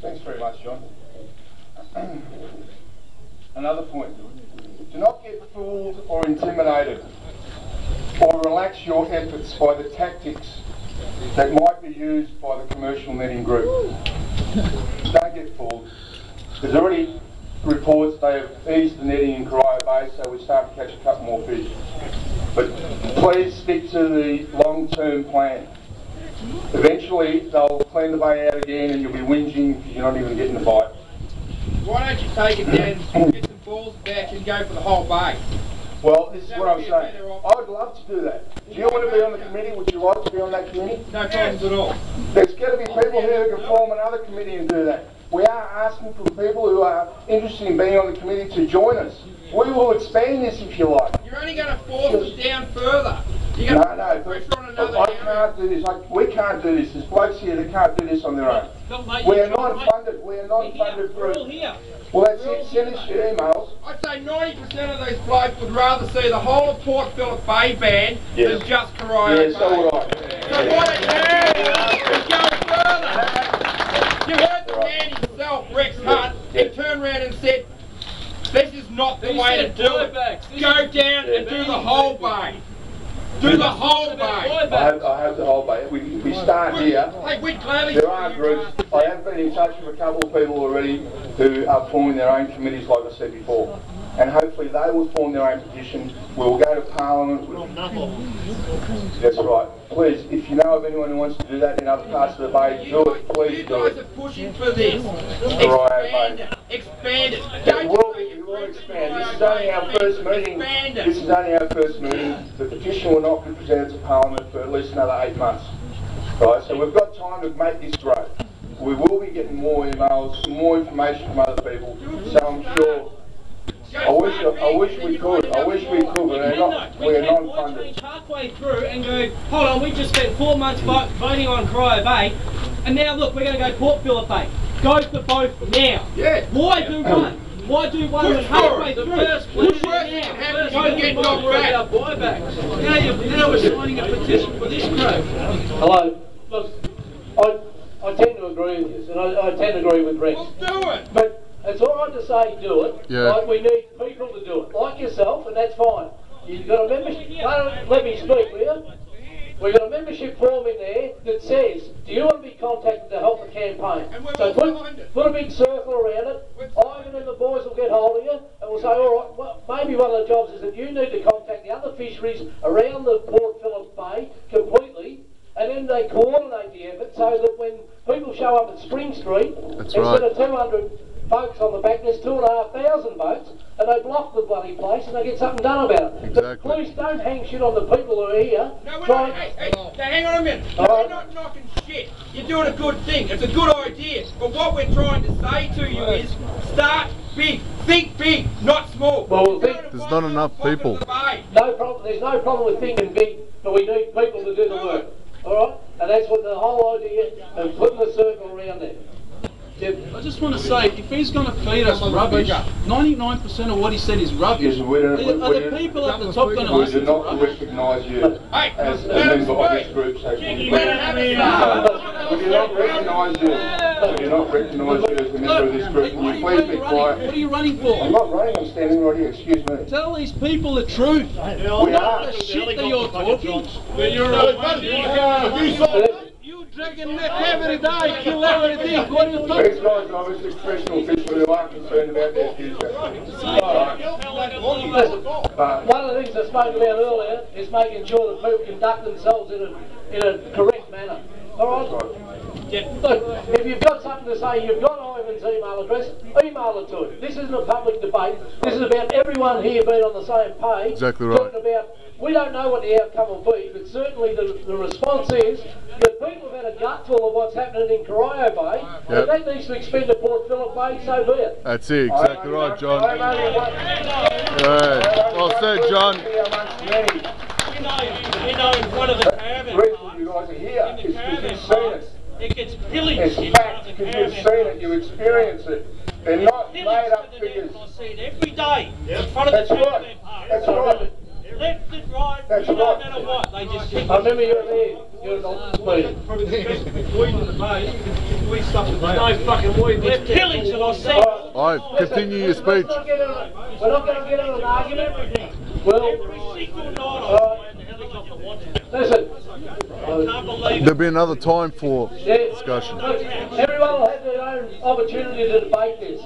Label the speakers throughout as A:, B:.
A: Thanks very much, John. Another point. Do not get fooled or intimidated or relax your efforts by the tactics that might be used by the commercial netting group. Don't get fooled. There's already reports they have eased the netting in Corio Bay, so we're starting to catch a couple more fish. But please stick to the long-term plan. Eventually they'll clean the bay out again and you'll be whinging because you're not even getting a bite.
B: Why don't you take it down, get some balls back and go for the whole bay?
A: Well, this is what I'm saying. I would love to do that. Do you want to be on the committee? Would you like to be on that committee?
B: No problems at all.
A: There's got to be people here who can form another committee and do that. We are asking for people who are interested in being on the committee to join us. We will expand this if you like.
B: You're only going to force it down further. You're going to put pressure on another
A: I can't do this. We can't do this. There's blokes here that can't do this on their own. We are non-funded. We are non-funded group. Well, that's it. Send us your emails.
B: I'd say 90% of these blokes would rather see the whole of Port Phillip Bay banned than just Corio Bay.
A: Yes, so would I.
B: So what it is go further. You heard the man himself, Rex Hunt, he turned around and said, this is not the way to do it. Go down and do the whole bay. Do the whole bay.
A: I have the whole bay. We start here.
B: Hey, we'd gladly
A: there are groups. I have been in touch with a couple of people already who are forming their own committees, like I said before. And hopefully they will form their own petition. We will go to Parliament. That's right. Please, if you know of anyone who wants to do that in other parts of the bay, do it. Please do it.
B: You guys are pushing for this. Expand it. Expand it.
A: It will expand. This is only our first meeting. This is only our first meeting. The petition will not be presented to Parliament for at least another 8 months. Right, so we've got time to make this grow. We will be getting more emails, more information from other people. So I'm sure. I wish we could, but we're not non-funded.
C: Change halfway through and go, hold on, we just spent 4 months voting on Corio Bay, and now look, we're going to go Port Phillip Bay. Go for both now.
A: Yeah.
C: Why do one? Why do one when halfway through?
B: Push now. Go get knocked back.
C: Buybacks. Now we're signing a petition for this crap.
D: Hello. Look, I tend to agree with this, and I tend to agree with Rex.
B: Well, do it.
D: But it's all right to say do it.
E: Yeah.
D: Like we need people to do it, like yourself, and that's fine. You've got a membership. Let me speak, will you? We've got a membership form in there that says, do you want to be contacted to help the campaign? So put a big circle around it. Ivan and the boys will get hold of you, and we'll say, all right, well, maybe one of the jobs is that you need to contact the other fisheries around the Port Phillip Bay completely, and then they coordinate the effort so that when people show up at Spring Street, instead of 200 boats on the back, there's 2,500 boats, and they block the bloody place and they get something done about it.
E: Exactly.
D: But please don't hang shit on the people who are here.
B: No, we're not. Hey, hang on a minute. No, we're not knocking shit. You're doing a good thing. It's a good idea. But what we're trying to say to you is, start big. Think big, not small.
D: Well,
E: there's not enough people.
D: No problem. There's no problem with thinking big, but we need people to do the work. All right? And that's what the whole idea of putting the circle around there.
C: I just want to say, if he's going to feed us rubbish, 99% of what he said is rubbish. Are the people at the top going to listen to rubbish?
A: We do not recognise you as a member of this group, so we do not recognise you. We do not recognise you as a member of this group. Can you please be quiet?
C: What are you running for?
A: I'm not running, I'm standing right here, excuse me.
C: Tell these people the truth.
A: We are.
C: The shit that you're talking. You drinking meth every day, kill everything. What are you talking?
A: These guys are obviously professional fishermen who are concerned about their future.
D: One of the things I spoke about earlier is making sure that people conduct themselves in a correct manner. All right? Look, if you've got something to say, you've got Ivan's email address, email it to him. This isn't a public debate. This is about everyone here being on the same page.
E: Exactly right.
D: Talking about, we don't know what the outcome will be, but certainly the response is that people have had a gutful of what's happening in Corio Bay, and if that needs to extend to Port Phillip Bay, so be it.
E: That's it, exactly right, John. Yeah. Well said, John.
C: You know, in front of the caravan
A: The reason you guys are here is because you've seen it.
C: it gets pillaged.
A: It's fact, because you've seen it, you experience it. They're not made up figures.
C: I see it every day in front of
A: That's
C: the
A: right. That's right.
C: left and right,
A: That's
C: no
A: right.
C: matter what, they just keep
D: I remember you were there. you're not speeding.
C: There's
D: no fucking weed left.
B: Pillage that I see.
E: Ive, continue your speech.
D: We're not going to get in an argument. Well, listen.
E: There'll be another time for discussion.
D: Look, everyone will have their own opportunity to debate this.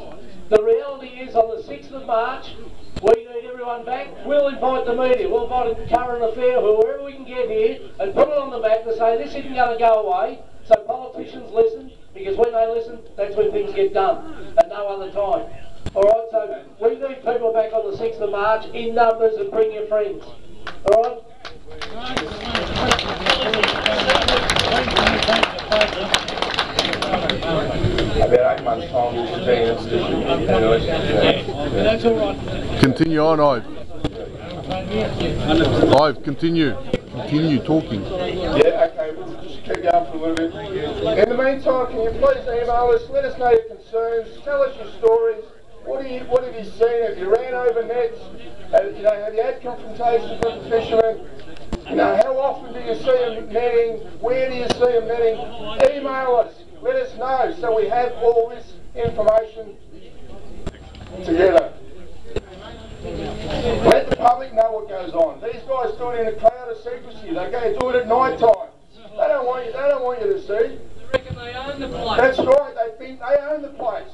D: The reality is, on the 6th of March, we need everyone back. We'll invite the media. We'll invite Current Affair, whoever we can get here, and put it on the map to say this isn't going to go away. So politicians listen, because when they listen, that's when things get done, at no other time. Alright, so we need people back on the 6th of March in numbers, and bring your friends. Alright?
A: About 8 months' time we'll be in a position.
B: That's all right.
E: Continue on, Ive. Ive, continue. Continue talking.
A: Yeah, okay, we'll just keep going for a little bit. In the meantime, can you please email us, let us know your concerns, tell us your stories. What have you seen? Have you ran over nets? Have you had confrontations with the fishermen? How often do you see them netting? Where do you see them netting? Email us, let us know, so we have all this information together. Let the public know what goes on. These guys do it in a cloud of secrecy. They go do it at night time. They don't want you to see.
B: They own the place.
A: That's right, they think they own the place.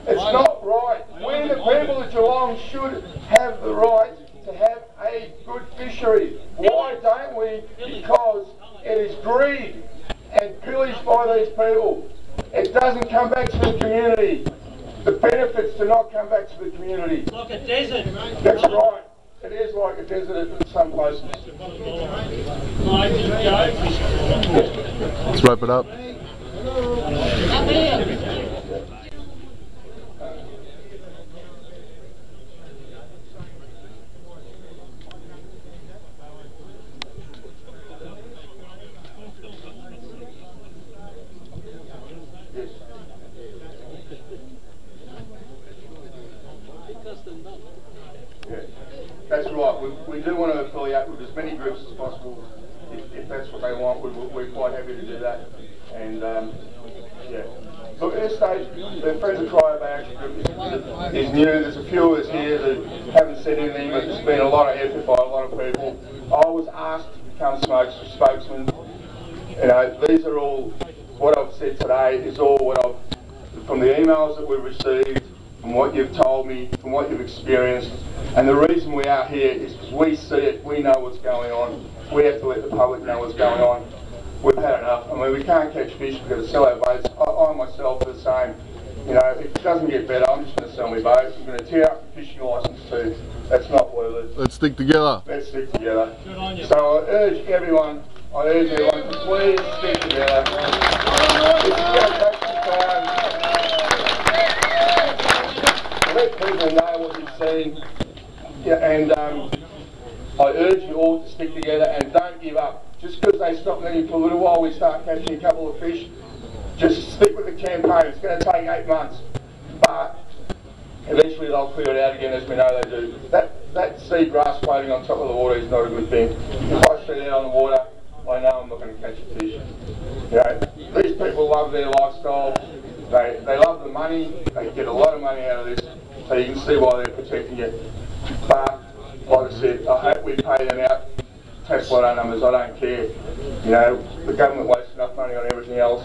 A: It's not right. We, the people of Geelong, should have the right to have a good fishery. Why don't we? Because it is greed and pillaged by these people. It doesn't come back to the community. The benefits do not come back to the community.
B: Like a desert.
A: That's right. It is like a desert in some places.
E: Let's wrap it up.
A: That's right. We do want to affiliate with as many groups as possible. If that's what they want, we're quite happy to do that. And yeah. Look, at this stage, the Friends of Cryo Action Group is new. There's a few of us here that haven't said anything, but there's been a lot of effort by a lot of people. I was asked to become spokesman. These are all, what I've said today is all what from the emails that we've received, from what you've told me, from what you've experienced. And the reason we are here is because we see it, we know what's going on. We have to let the public know what's going on. We've had enough. I mean, we can't catch fish, we've got to sell our boats. I myself are the same. If it doesn't get better, I'm just going to sell my boat. I'm going to tear up the fishing licence too. That's not worth it.
E: Let's stick together.
A: Let's stick together. So I urge everyone, to please stick together. This is going to take some time. Let people know what you've seen. And I urge you all to stick together and don't give up. Just because they stop netting for a little while, we start catching a couple of fish. Just stick with the campaign. It's going to take 8 months, but eventually they'll clear it out again, as we know they do. That sea grass floating on top of the water is not a good thing. If I see that on the water, I know I'm not going to catch a fish. These people love their lifestyle. They love the money. They get a lot of money out of this, so you can see why they're protecting it. But like I said, I hope we pay them out. Tax lotto numbers, I don't care. The government wastes enough money on everything else.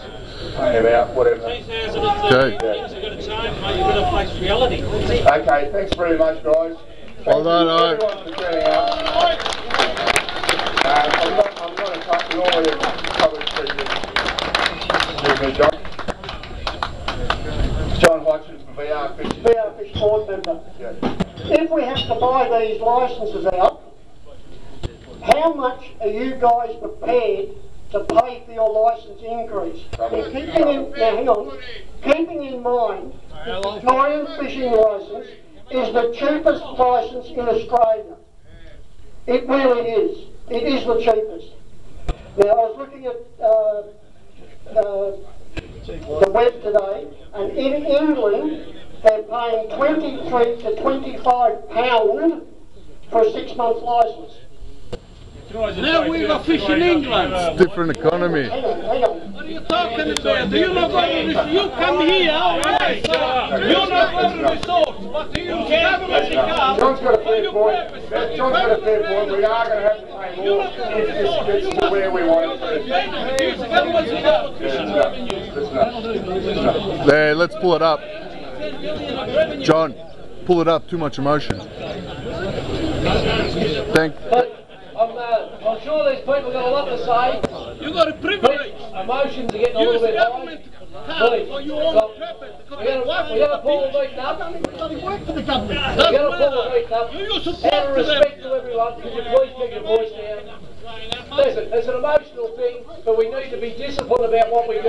A: Pay them out, whatever.
E: Okay.
B: Things are going to change, mate. You've got to face reality.
A: Okay, thanks very much, guys.
E: Well done,
A: everyone for turning out. I'm not a touch normally a public speaker. Excuse me, John. John Hodgson from VR Fish
F: board member.
A: Yeah.
F: If we have to buy these licences out, how much are you guys prepared to pay for your licence increase? Keeping in mind that the Victorian fishing licence is the cheapest licence in Australia. It really is. It is the cheapest. Now, I was looking at the web today, and in England they're paying £23 to £25 for a 6-month licence.
C: Now we've got fish in England.
E: It's a different economy.
F: Hang on.
C: What are you talking about? Do you not go to this? You come here, alright? You not go to resorts, but do you government come?
A: John's got a fair point. John's got a fair point. We are going to have to pay more if this gets to where we want it to be.
E: There, let's pull it up. John, pull it up. Too much emotion.
D: I'm sure these people got a lot to say.
C: You got a privilege.
D: Emotions are getting a little bit high. Please.
C: Or you own the purpose.
D: We're going to pull the meeting up. We're going to pull the meeting up. Out of respect to everyone, could you please keep your voice down? Listen, it's an emotional thing, but we need to be disciplined about what we do.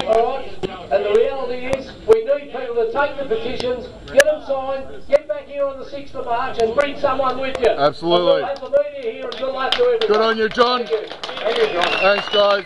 D: Alright? And the reality is, we need people to take the petitions, get them signed, get back here on the 6th of March and bring someone with you.
E: Absolutely.
D: And we'll have the media here and good luck to everyone.
E: Good on you, John.
D: Thank you.
A: Thank you, John.
E: Thanks, guys.